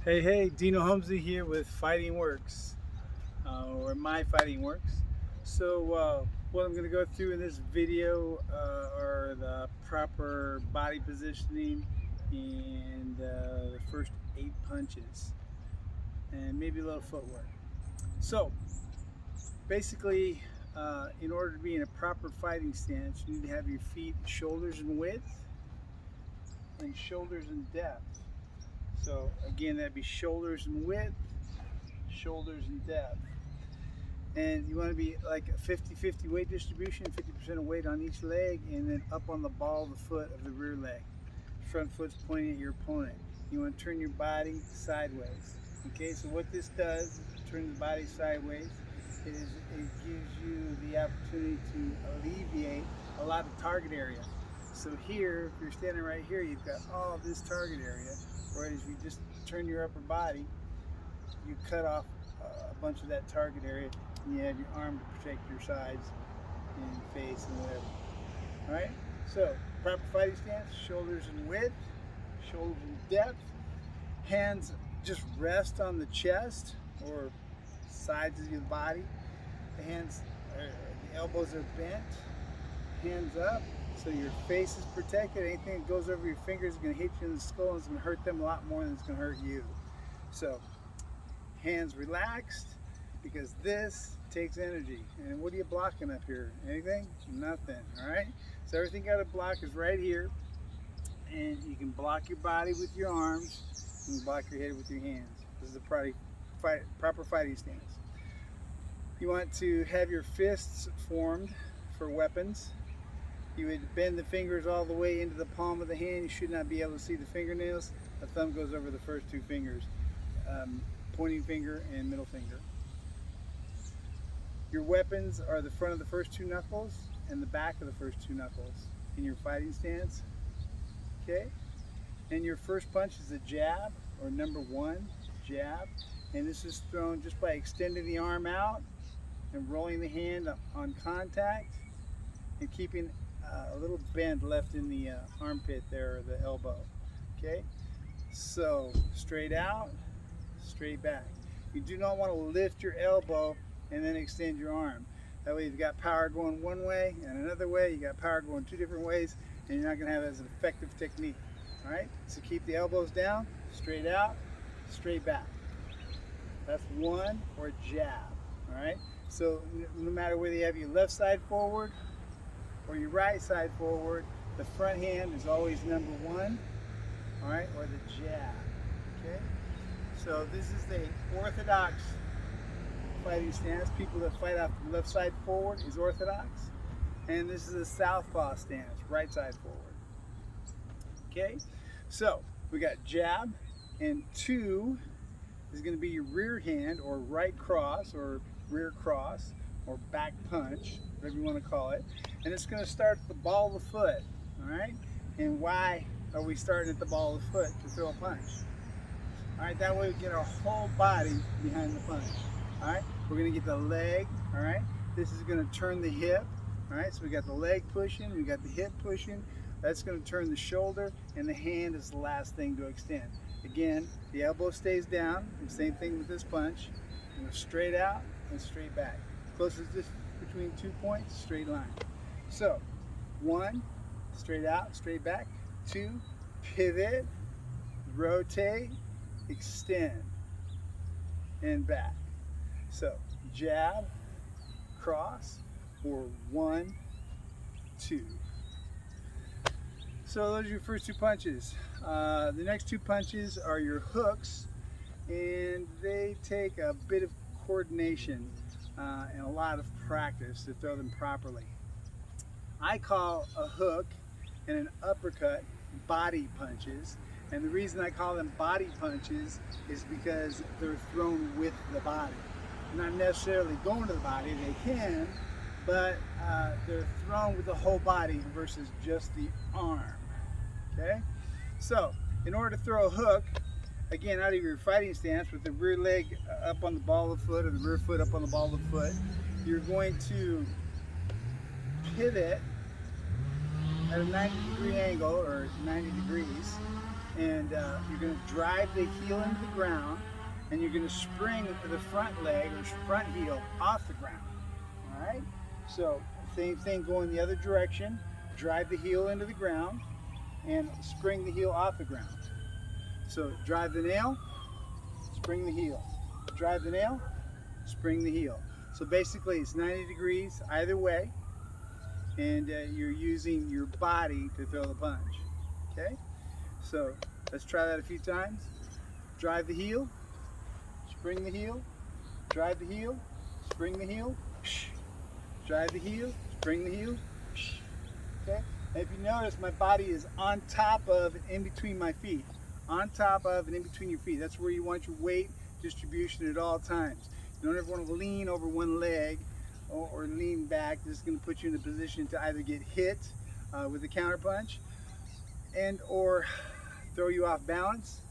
Hey, Dino Humsey here with Fighting Works, or My Fighting Works. What I'm going to go through in this video are the proper body positioning and the first 8 punches, and maybe a little footwork. So, basically, in order to be in a proper fighting stance, you need to have your feet shoulders in width and shoulders in depth. So, again, that'd be shoulders in width, shoulders in depth. And you want to be like a 50-50 weight distribution, 50% of weight on each leg, and then up on the ball of the foot of the rear leg. Front foot's pointing at your opponent. You want to turn your body sideways. Okay, so what this does, turn the body sideways, is it gives you the opportunity to alleviate a lot of target area. So here, if you're standing right here, you've got all this target area, whereas if you just turn your upper body, you cut off a bunch of that target area, and you have your arm to protect your sides and face and whatever. All right. So proper fighting stance: shoulders in width, shoulders in depth. Hands just rest on the chest or sides of your body. The elbows are bent. Hands up, so your face is protected. Anything that goes over your fingers is going to hit you in the skull, and it's going to hurt them a lot more than it's going to hurt you. So hands relaxed, because this takes energy. And what are you blocking up here? Anything? Nothing. All right. So everything got to block is right here, and you can block your body with your arms, and you block your head with your hands. This is a proper fighting stance. You want to have your fists formed for weapons. You would bend the fingers all the way into the palm of the hand. You should not be able to see the fingernails. The thumb goes over the first two fingers, pointing finger and middle finger. Your weapons are the front of the first two knuckles and the back of the first two knuckles in your fighting stance. Okay? And your first punch is a jab, or number one, jab. And this is thrown just by extending the arm out and rolling the hand on contact and keeping a little bend left in the armpit there, or the elbow. Okay? So straight out, straight back. You do not want to lift your elbow and then extend your arm. That way you've got power going one way and another way. You got power going two different ways, and you're not going to have as an effective technique. All right? So keep the elbows down, straight out, straight back. That's one, or jab. All right? So no matter whether you have your left side forward or your right side forward, the front hand is always number one. All right? Or the jab. Okay? So this is the orthodox fighting stance. People that fight off the left side forward is orthodox. And this is a southpaw stance, right side forward. Okay? So we got jab, and two is going to be your rear hand, or right cross, or rear cross, or back punch, whatever you want to call it. And it's going to start at the ball of the foot. All right? And why are we starting at the ball of the foot to throw a punch? All right, that way we get our whole body behind the punch. All right, we're gonna get the leg. All right, this is gonna turn the hip. All right, so we got the leg pushing, we got the hip pushing. That's gonna turn the shoulder, and the hand is the last thing to extend. Again, the elbow stays down. The same thing with this punch. You go straight out and straight back. Closest distance between 2 points, straight line. So, one, straight out, straight back. Two, pivot, rotate, extend, and back. So jab, cross, or 1, 2. So those are your first two punches. The next two punches are your hooks, and they take a bit of coordination and a lot of practice to throw them properly. I call a hook and an uppercut body punches. And the reason I call them body punches is because they're thrown with the body. Not necessarily going to the body, they can, but they're thrown with the whole body versus just the arm. Okay? So, in order to throw a hook, again, out of your fighting stance with the rear leg up on the ball of the foot, or the rear foot up on the ball of the foot, you're going to pivot at a 90-degree angle, or 90 degrees, and you're going to drive the heel into the ground, and you're going to spring the front leg or front heel off the ground. All right? So same thing going the other direction. Drive the heel into the ground and spring the heel off the ground. So drive the nail, spring the heel. Drive the nail, spring the heel. So basically it's 90 degrees either way, and you're using your body to throw the punch. Okay? So let's try that a few times. Drive the heel, spring the heel, drive the heel, spring the heel, drive the heel, spring the heel. Okay? And if you notice, my body is on top of and in between my feet. On top of and in between your feet. That's where you want your weight distribution at all times. You don't ever want to lean over one leg or lean back. This is going to put you in a position to either get hit with a counter punch and or throw you off balance.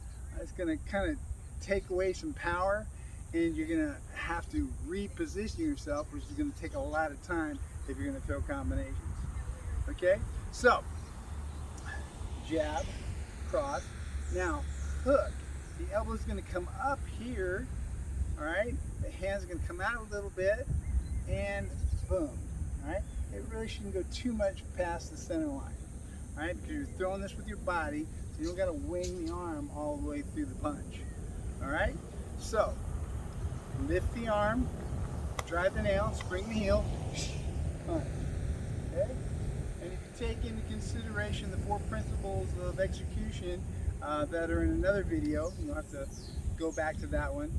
It's going to kind of take away some power, and you're going to have to reposition yourself, which is going to take a lot of time if you're going to throw combinations. Okay, so jab, cross. Now hook. The elbow is going to come up here. All right, the hands are going to come out a little bit, and boom. All right, it really shouldn't go too much past the center line. All right, because you're throwing this with your body, so you don't got to wing the arm all the way through the punch. All right, so lift the arm, drive the nail, spring the heel, punch. Okay. And if you take into consideration the 4 principles of execution that are in another video, you'll have to go back to that one.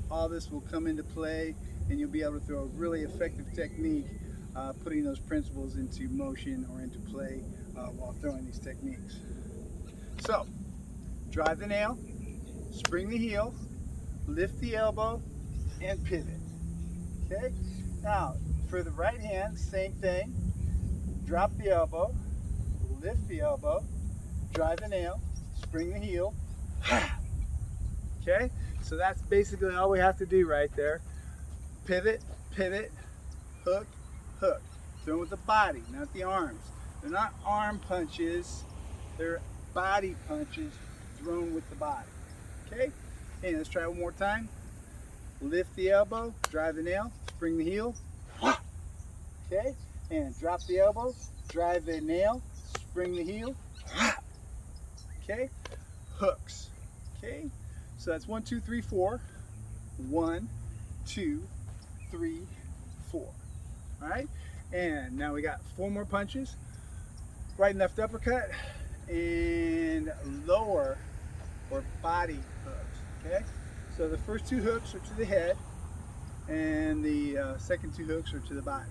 All this will come into play, and you'll be able to throw a really effective technique putting those principles into motion or into play while throwing these techniques. So, drive the nail, spring the heel, lift the elbow, and pivot. Okay? Now, for the right hand, same thing. Drop the elbow, lift the elbow, drive the nail, spring the heel. Okay? So that's basically all we have to do right there. Pivot, pivot, hook, hook. Throw with the body, not the arms. They're not arm punches, they're body punches thrown with the body. Okay? And let's try one more time. Lift the elbow, drive the nail, spring the heel. Okay? And drop the elbow, drive the nail, spring the heel. Okay? Hooks. Okay? So that's 1, 2, 3, 4. 1, 2, 3, 4. All right? And now we got 4 more punches. Right and left uppercut and lower or body hooks. Okay? So the first 2 hooks are to the head, and the second 2 hooks are to the body.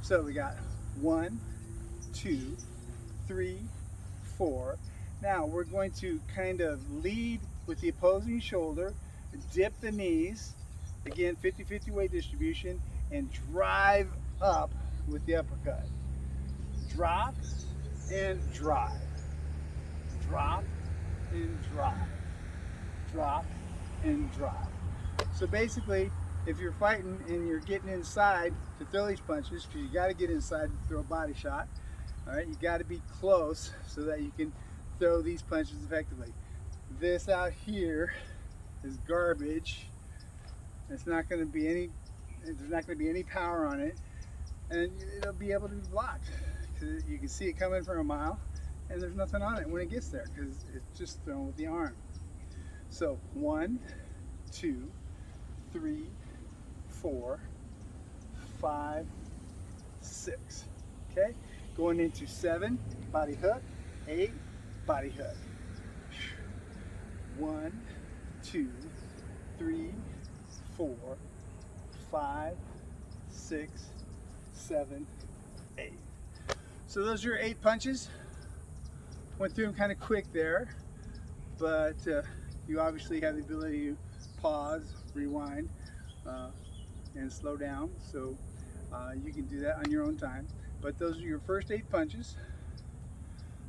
So we got 1, 2, 3, 4. Now we're going to kind of lead with the opposing shoulder, dip the knees, again 50-50 weight distribution, and drive up with the uppercut. Drop and drive. Drop and drive. Drop and drive. So basically, if you're fighting and you're getting inside to throw these punches, because you got to get inside to throw a body shot, all right, you got to be close so that you can throw these punches effectively. This out here is garbage. It's not going to be any. There's not going to be any power on it, and it'll be able to be blocked because you can see it coming from a mile, and there's nothing on it when it gets there because it's just thrown with the arm. So 1, 2, 3, 4, 5, 6. Okay, going into 7, body hook, 8, body hook. 1, 2, 3, 4, 5, 6, 7, 8. So those are your 8 punches. Went through them kind of quick there, but you obviously have the ability to pause, rewind, and slow down. So you can do that on your own time. But those are your first 8 punches.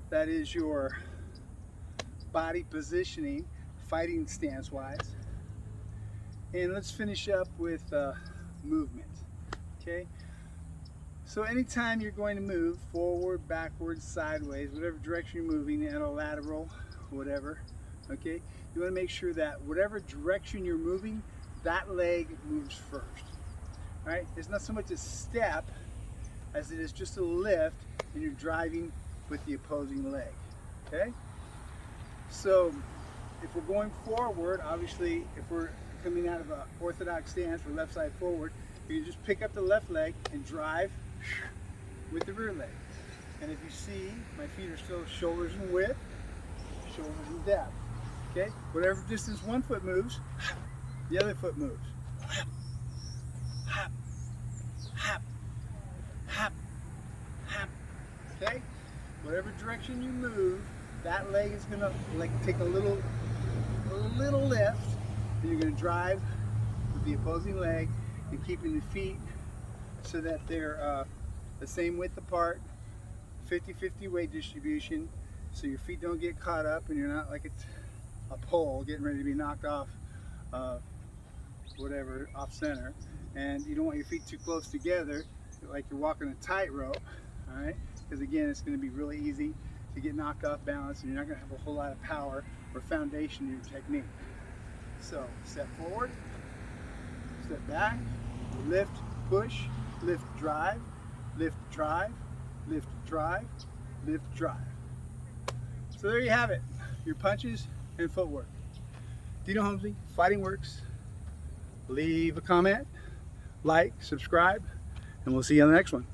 That is your body positioning, fighting stance wise. And let's finish up with movement. Okay? So anytime you're going to move forward, backwards, sideways, whatever direction you're moving, at a lateral whatever, okay? You want to make sure that whatever direction you're moving, that leg moves first, right? It's not so much a step as it is just a lift, and you're driving with the opposing leg, okay? So if we're going forward, obviously, if we're coming out of an orthodox stance, we're left side forward, you can just pick up the left leg and drive with the rear leg. And if you see, my feet are still shoulders in width, shoulders in depth. Okay? Whatever distance one foot moves, the other foot moves. Hop, hop, hop, hop, hop. Okay? Whatever direction you move, that leg is gonna take a little lift, and you're gonna drive with the opposing leg and keeping the feet so that they're the same width apart, 50-50 weight distribution, so your feet don't get caught up and you're not like a pole getting ready to be knocked off whatever, off center. And you don't want your feet too close together like you're walking a tightrope, all right? Because again, it's going to be really easy to get knocked off balance, and you're not going to have a whole lot of power or foundation in your technique. So step forward, step back, lift, push, lift, drive, lift, drive, lift, drive, lift, drive. So there you have it, your punches and footwork. Dino Holmesley, Fighting Works. Leave a comment, like, subscribe, and we'll see you on the next one.